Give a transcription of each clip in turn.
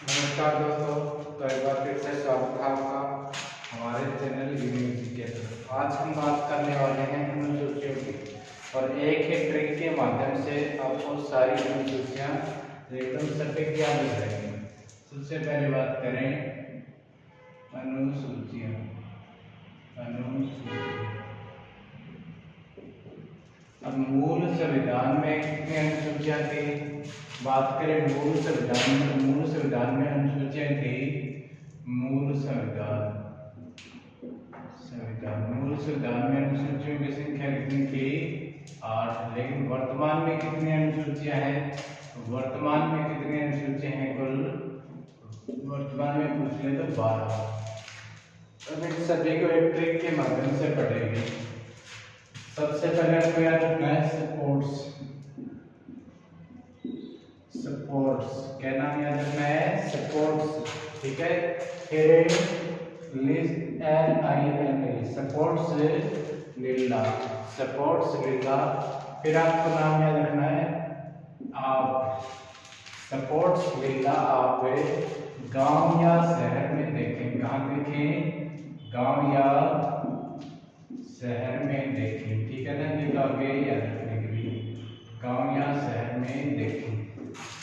नमस्कार दोस्तों, तो एक बार फिर से स्वागत है आपका हमारे चैनल यूनिवर्सिटी के अंदर। आज हम बात करने वाले हैं अनुसूचियों की और एक ही ट्रिक के माध्यम से आपको सारी अनुसूचियां एकदम सटीक याद हो जाएंगी। सबसे पहले बात करें अनुसूचियां। अब मूल संविधान में कितनी अनुसूचियां थी? बात करें मूल संविधान में अनुसूचियां थी। मूल संविधान में अनुसूचियों की संख्या कितनी थी? 8। लेकिन वर्तमान में कितनी अनुसूचियां हैं? वर्तमान में कितनी अनुसूचियां हैं कुल? वर्तमान में पूछ ले तो 12। अब इन सभी को एक ट्रिक के माध्यम से पढ़ेंगे। सबसे पहले आपको याद रखना है सपोर्ट्स। क्या नाम याद रखना है? सपोर्ट्स। ठीक है। फिर सपोर्ट्स लीला। फिर आपको नाम याद रखना है आप। सपोर्ट्स लीला आप गांव या शहर में देखें। कहाँ देखें? गांव या शहर में देखें। ठीक है ना, ये आगे याद रखने के लिए गांव या शहर में देखें।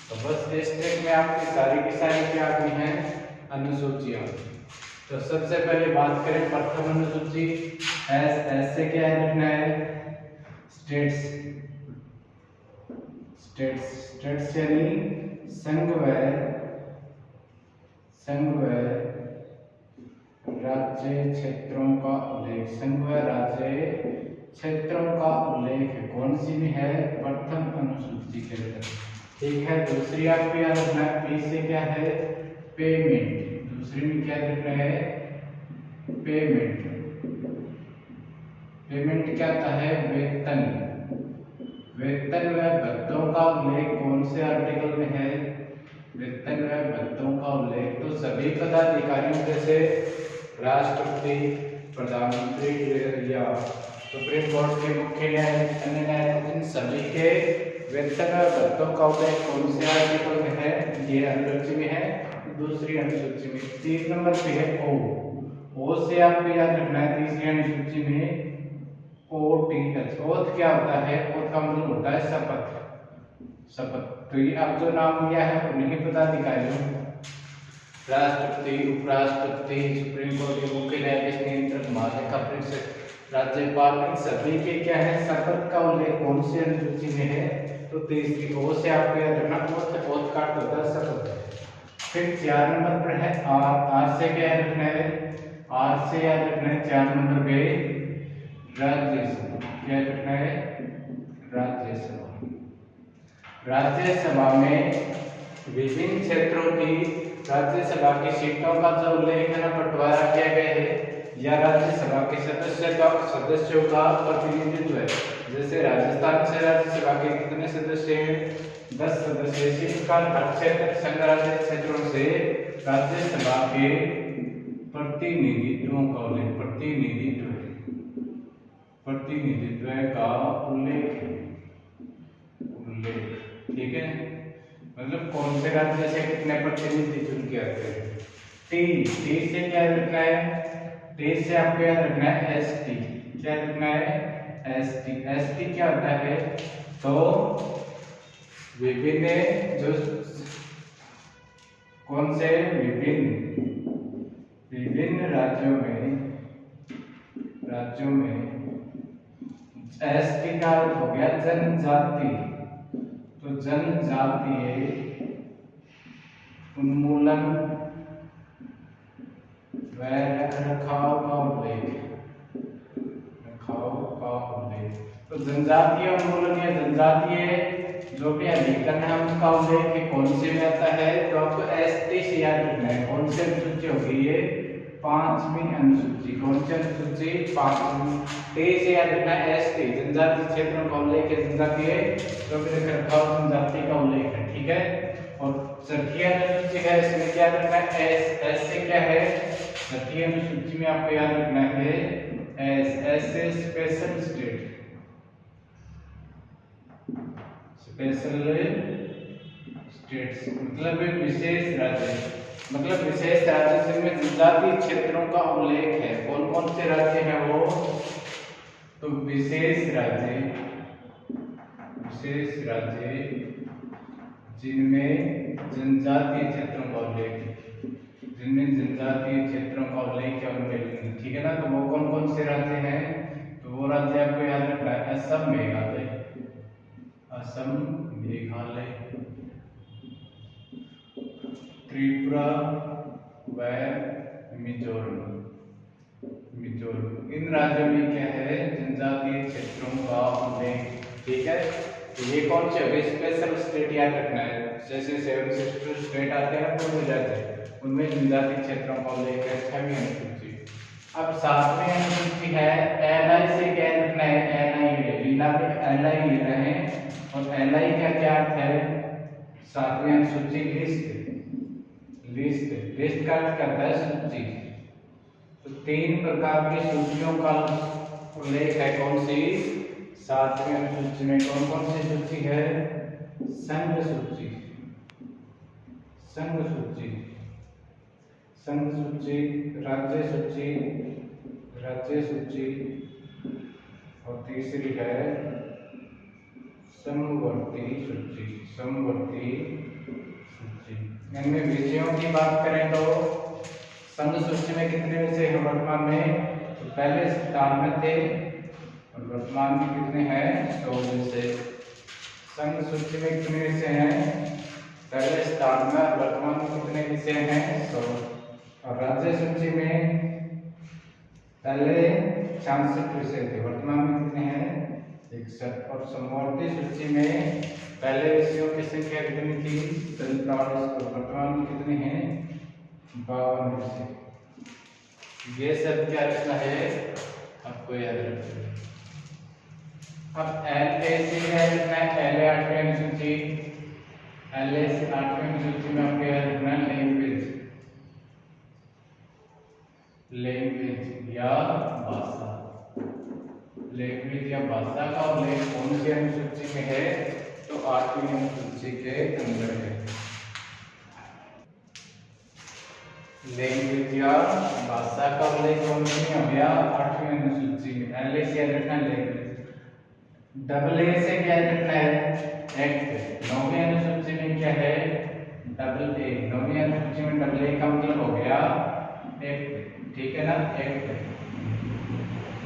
तो बस इस ट्रिक में आपकी सारी की सारी क्या आती हैं? अनुसूचियां। तो सबसे पहले बात करें प्रथम अनुसूची। एस से क्या याद रखना है? स्टेट्स यानी संघ व राज्य क्षेत्रों का उल्लेख। संघ व राज्य क्षेत्रों का उल्लेख कौन सी में है? प्रथम अनुसूची के अंदर। ठीक है। दूसरी आपको याद रखना है पी से क्या है? पेमेंट। दूसरी में क्या रखना है? पेमेंट। पेमेंट क्या होता है? वेतन व भत्तों का उल्लेख कौन से आर्टिकल में है? वेतन व भत्तों का उल्लेख तो सभी पदाधिकारियों जैसे राष्ट्रपति, प्रधानमंत्री या सुप्रीम कोर्ट के मुख्य न्यायाधीश, अन्य न्यायाधीश, इन सभी के वेतन और भत्तों का उल्लेख कौन से आर्टिकल में है? ये अनुसूची में है, दूसरी अनुसूची में। 3 नंबर पे है ओ से आपको याद रखना है तीसरी अनुसूची में OTH। ओथ क्या होता है? ओथ का मतलब होता है शपथ। तो ये अब जो नाम लिया है उन्हीं पदाधिकारियों, राष्ट्रपति, उपराष्ट्रपति, सुप्रीम कोर्ट के मुख्य न्यायाधीश, नियंत्रक, महालेखा परीक्षक, राज्यपाल, इन सभी के क्या है? शपथ का उल्लेख कौन सी अनुसूची में है? तो तीसरी। ओ से आपको याद रखना ओथ का होता है शपथ। फिर 4 नंबर पर है आर से क्या याद रखना है? आर से याद रखना है 4 नंबर पे राज्यसभा। क्या रखना है? राज्यसभा। राज्यसभा में विभिन्न क्षेत्रों की राज्यसभा की सीटों का जो उल्लेख है ना, बंटवारा किया गया है, या राज्यसभा के सदस्यों का प्रतिनिधित्व है। जैसे राजस्थान से राज्यसभा के कितने सदस्य हैं? 10 सदस्य। इस प्रकार हर क्षेत्र संघ राज्य क्षेत्रों से राज्यसभा के प्रतिनिधित्व का उल्लेख प्रतिनिधित्व का उल्लेख। ठीक है। मतलब कौन से राज्य से कितने प्रतिनिधि चुन के आते हैं। टी से क्या रखना है? टी से आपको याद रखना है एसटी। क्या रखना है? एसटी क्या होता है? तो विभिन्न जो कौन से विभिन्न राज्यों में एसटी का अर्थ हो गया जनजाति। तो जनजातीय उन्मूलन व रखरखाव का उल्लेख। तो जनजातीय उन्मूलन या जनजातीय जो भी अधिकरण है उसका उल्लेख कौन से में आता है? तो आपको एसटी से याद रखना है। कौन सी अनुसूची होगी ये? 5वीं अनुसूची। कौन सी अनुसूची? 5वीं। टी से याद रखना है एसटी, जनजातीय क्षेत्रों का उल्लेख है, जनजातीय जो भी रखरखाव जनजाति का उल्लेख है। ठीक है। और छठी अनुसूची है, इसमें क्या रखना है? एस से क्या है? छठी अनुसूची में आपको याद रखना है एस से स्पेशल स्टेट। स्टेट्स मतलब विशेष राज्य, मतलब विशेष राज्य जिनमें जनजातीय क्षेत्रों का उल्लेख है। कौन कौन से राज्य हैं वो? तो विशेष राज्य जिनमें जनजातीय क्षेत्रों का उल्लेख है, जिनमें जनजातीय क्षेत्रों का उल्लेख है उनमें, ठीक है ना। तो वो कौन कौन से राज्य हैं? तो वो राज्य आपको याद रखना है, असम मेघालय, असम मेघालय, त्रिपुरा व मिजोरम, मिजोरम। इन राज्यों में क्या है? जनजातीय क्षेत्रों का उल्लेख, ठीक है। तो ये कौन से हो? स्पेशल स्टेट याद रखना है, जैसे 7 सिस्टर स्टेट आते हैं पूर्व राज्य, उनमें जनजातीय क्षेत्रों का उल्लेख है। 6वीं अनुसूची। अब 7वीं अनुसूची है एलआई से क्या रखना है? एलआई लीला पे एलआई ले रहे हैं, और एलआई का क्या अर्थ है? 7वीं अनुसूची लिस्ट, लिस्ट, लिस्ट का अर्थ करता है सूची। तो 3 प्रकार की सूचियों का उल्लेख है। कौन सी? 7वीं अनुसूची में कौन कौन सी सूची है? संघ सूची, संघ सूची, संघ सूची, राज्य सूची, राज्य सूची, और तीसरी है समवर्ती सूची, समवर्ती सूची। इनमें विषयों की बात करें तो संघ सूची में कितने विषय हैं वर्तमान में? तो पहले स्थान में थे, और वर्तमान में कितने हैं? 100 विषय। संघ सूची में कितने विषय हैं? पहले स्थान में, वर्तमान में कितने विषय हैं? 100। और राज्य सूची में पहले 66 विषय थे, वर्तमान में कितने हैं? 61। और समवर्ती सूची में पहले विषयों की संख्या कितनी थी? 43, और वर्तमान में कितने हैं? 52 विषय। ये सब क्या रखना है? आपको याद रखना है। अब एलए से क्या रखना है? एलए 8वीं अनुसूची, एलए से 8वीं अनुसूची में आपको याद रखना है लैंग्वेज, लैंग्वेज या भाषा, लैंग्वेज या भाषा का उल्लेख कौन सी अनुसूची में है? तो 8वीं अनुसूची के अंदर है। लैंग्वेज या भाषा का उल्लेख कौन सी में हो गया? 8वीं अनुसूची में। एलए से याद रखना है लैंग्वेज। डबल ए से क्या रखना है? एक्ट। 9वीं अनुसूची में क्या है? Double A. 9वीं अनुसूची में डबल ए का मतलब हो गया एक्ट, ठीक है ना। एक्ट,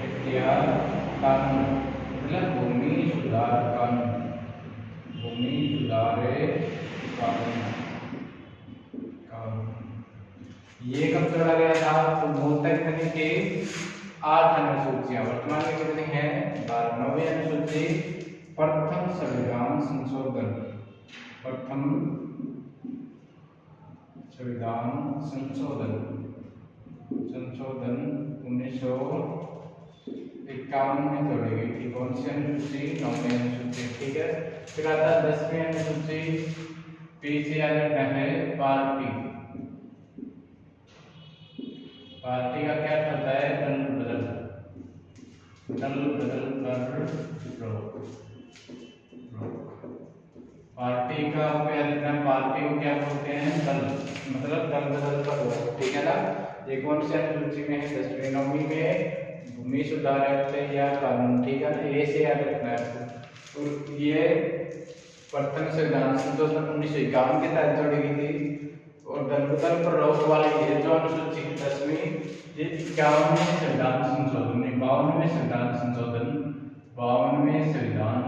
एक्ट या कानून, मतलब भूमि सुधार कानून, भूमि सुधार कानून, कानून। ये कब जोड़ा गया था? तो मूल तक कितनी थी? 8 अनुसूचियां, वर्तमान में कितनी हैं? 12। 9वीं अनुसूची प्रथम संविधान संशोधन, प्रथम संविधान संशोधन, संशोधन 1951 में जोड़ी गई थी। कौन सी अनुसूची? 9वीं अनुसूची, ठीक है। फिर आता है 10वीं अनुसूची, पीछे याद रखना है पार्टी, पार्टी का क्या होता है? दल बदल, दल बदल कर रोक, पार्टी का क्या लिखना है? पार्टी को क्या बोलते हैं? दल, मतलब दल बदल कर रोक, ठीक है ना। ये कौन सी अनुसूची में है? 10वीं। 9वीं में भूमि सुधार एक्ट या कानून, ठीक है ना। ये से याद रखना है आपको। और ये प्रथम संविधान संशोधन 1951 के तहत जोड़ी गई थी। और दल बदल पर रोक वाली ये जो अनुसूची 10वीं, ये 51वें संविधान संशोधन, 52वें संविधान संशोधन, 52वें संविधान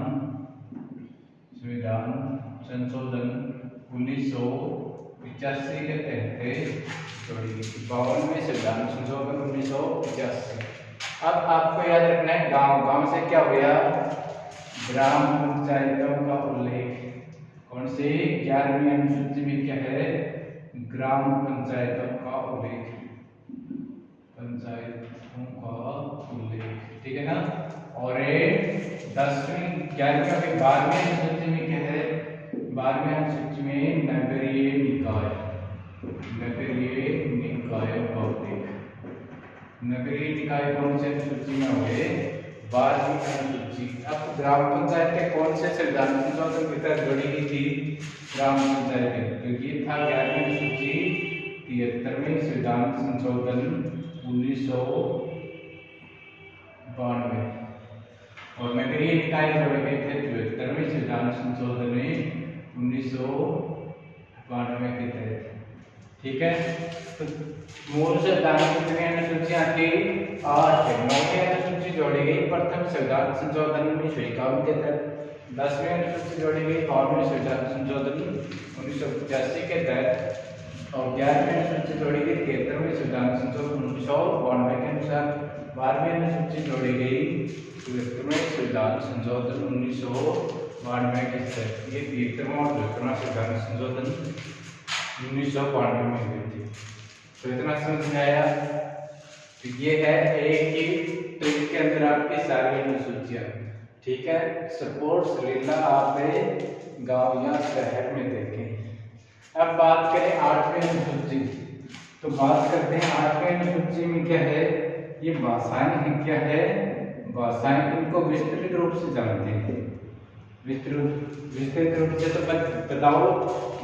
संशोधन 1985 के तहत जोड़ी गई थी। 52वें संविधान संशोधन 1985। अब आपको याद रखना है गांव, गांव से क्या हो गया? ग्राम पंचायतों का उल्लेख। कौन सी? 11वीं अनुसूची में क्या है? ग्राम पंचायतों का उल्लेख, पंचायतों का उल्लेख, ठीक है ना। और 10वीं 11वीं 12वीं अनुसूची में क्या है? 12वीं अनुसूची में नगरीय निकाय, नगरीय निकायों का उल्लेख। नगरीय निकाय कौन से अनुसूची में हो गए? 12वीं अनुसूची। अब ग्राम पंचायत के कौन से संविधान संशोधन के तहत जोड़ी गई थी? ग्राम पंचायत। तो ये था 11वीं अनुसूची 73वें संविधान संशोधन 1992। और नगरीय निकाय जोड़े गए थे 74वें संविधान संशोधन में 1992 के तहत। ठीक है, तो मूल संविधान कितनी अनुसूचियां थी? 8 थे। 9वीं अनुसूची जोड़ी गई प्रथम संविधान संशोधन 1951 के तहत। 10वीं अनुसूची जोड़ी गई 12वें संविधान संशोधन 1985 के तहत। और 11वीं अनुसूची जोड़ी गई 73वें संविधान संशोधन 1992 के अनुसार। 12वीं अनुसूची जोड़ी गई 73वें संविधान संशोधन 1992 के तहत। ये 73वां और 74वां संविधान संशोधन 1992 में हुई थी। तो इतना समझ में आया। तो ये है एक ही ट्रिक के अंदर आपकी सारी अनुसूचियां। ठीक है, स्पोर्ट्स लीला आपने गांव या शहर में देखें। अब बात करें 8वीं अनुसूची। तो बात करते हैं 8वीं अनुसूची में क्या है? ये भाषाएं हैं। क्या है? भाषाएं। इनको विस्तृत रूप से जानते हैं। विस्तृत रूप से तो बताओ,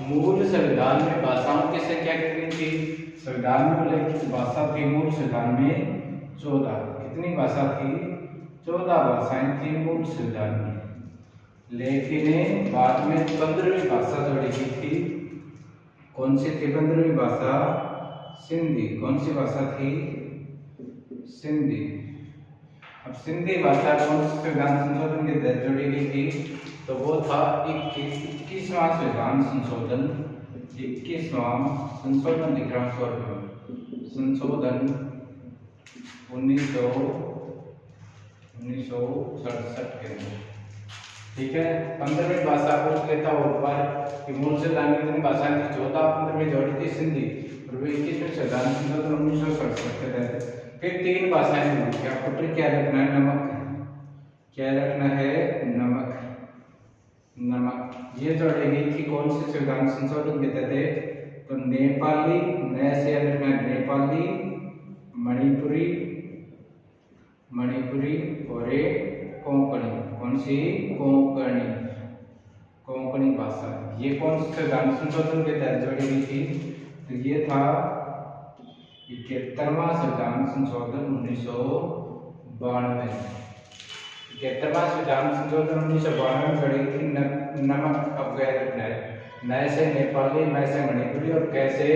मूल संविधान में भाषाओं की संख्या कितनी थी? संविधान में उल्लेखित भाषा थी मूल संविधान में 14। कितनी भाषा थी? 14 भाषाएं थी मूल संविधान में। लेकिन बाद में 15वीं भाषा जोड़ी गई थी। कौन सी थी 15वीं भाषा? सिंधी। कौन सी भाषा थी? सिंधी। अब सिंधी भाषा कौन से संविधान संशोधन के तहत जोड़ी गई थी? तो वो था 21वां संविधान संशोधन। 21वां संशोधन लिख रहा हूं, संशोधन 1967 के अंदर। ठीक है, 15वीं भाषा पूछ लेता हूं एक बार कि मूल संविधान में कितनी भाषाएं थी? 14। 15वीं जोड़ी थी सिंधी और वो 21वें संविधान संशोधन 1967 के तहत। फिर 3 भाषाएं थी। आपको ट्रिक क्या रखना है? नमक। क्या रखना है? नमक। ये जोड़ी गई थी कौन से संविधान संशोधन के तहत? तो नेपाली, नया से याद रखना है, नेपाली, मणिपुरी और कोंकणी। कौन सी? कोंकणी भाषा। ये कौन से संविधान संशोधन के तहत जोड़ी गई थी? तो ये था 71वां संविधान संशोधन 1992। 71वां संविधान संशोधन 1992 में जोड़ी गई थी नमक। अब याद रखना है, नए से नेपाली, नए से मणिपुरी और कैसे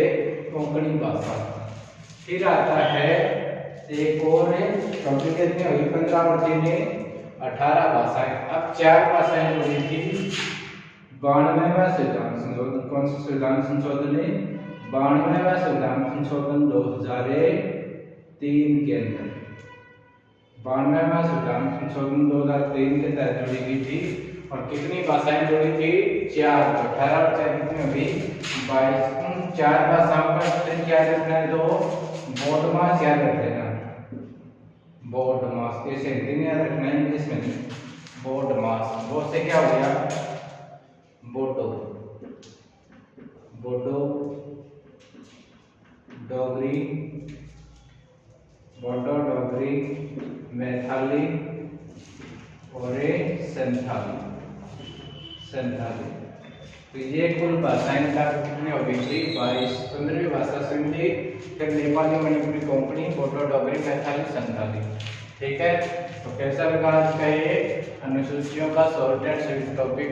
कोंकणी भाषा। फिर आता है एक और टॉपिक कितनी हुई? 15 और 3 18 भाषाएं। अब 4 भाषाएं जोड़ी थी 92वां संविधान संशोधन। कौन सा संविधान संशोधन है? 92वां संविधान संशोधन 2003 के अंदर। 92वां संविधान संशोधन 2003 के तहत जोड़ी गई थी। और कितनी भाषाएं जोड़ी थी? 4। 18 और 4 कितनी होगी? 22। उन 4 भाषाओं का ट्रिक क्या रखना है? तो बोडमास याद रख लेना। बोडमास ऐसे हिंदी में याद रखना है, इंग्लिश में नहीं। बोडमास। वो से क्या हो गया? बोडो, डोगरी, मैथिली और संथाली। तो ये कुल भाषाएं कितनी हो गई थी? 22। 15वीं भाषा सिंधी, फिर नेपाली, मणिपुरी, कोंकणी, बोडो, डोगरी, मैथिली, संथाली। ठीक है, तो कैसा लगा आज का ये अनुसूचियों का शॉर्ट एंड स्वीट टॉपिक?